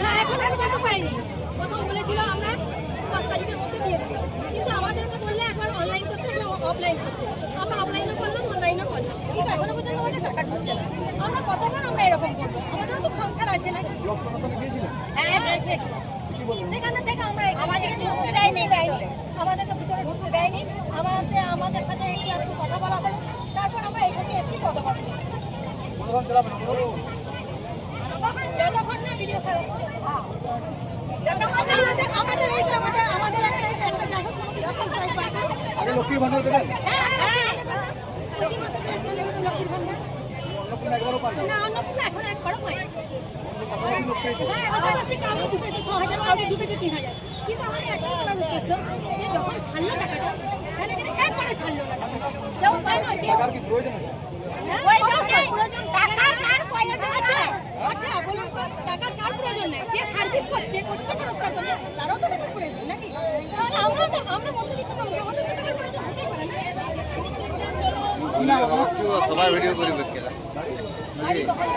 না এখন আমি টাকা পাইনি। প্রথম বলেছিল আমরা 5 তারিখের মধ্যে দিয়ে দেবো, কিন্তু আমাদেরকে বললে একবার অনলাইন করতে অফলাইন করতে। আমরা অফলাইনও করলাম অনলাইনও করলাম, কিন্তু এখনো পর্যন্ত আমাদের টাকা ঢুকছে না। আমরা কতবার আমরা এরকম করবো? আমাদের তো সংসার আছে নাকি? হ্যাঁ গেছিলাম, সেখানে থেকে আমরা আমাদেরকে ভিতরে ঢুকতে দেয়নি। আমাদের সাথে একটু কথা বলা হলো, তারপর আমরা এখানে এসেছি পদক্ষেপ যতক্ষণ না ভিডিও স্যার আসছে। আমাদের একটা যাই হোক কোনো কিছু আগে লক্ষ্মীর ভান্ডার পেলেন? লক্ষ্মীর ভান্ডার একবারও পান না, অন্নপূর্ণা এখন একবারও পাই। কাছাকাছি কাউকে ঢুকেছে 6,000, কাউকে ঢুকেছে 3,000, কিন্তু আমাদের একটাই বলার উদ্দেশ্য যে যখন ছাড়লো টাকাটা তাহলে একবারে ছাড়লো না টাকাটা। যেমন পাই নয় টাকার কি প্রয়োজন আছে? প্রয়োজন টাকার কার প্রয়োজন আছে? আচ্ছা বলুন তো, টাকার কার প্রয়োজন নেই? যে সার্ভিস করছে, কোটি টাকা রোজগার করছে, তারও তো টাকার প্রয়োজন নাকি? তাহলে আমরা মধ্যবিত্ত মানুষ, আমাদের তো টাকার প্রয়োজন হতেই পারে না। সবাই ভিডিও করে দেখছিলাম। বাড়ি বহাল।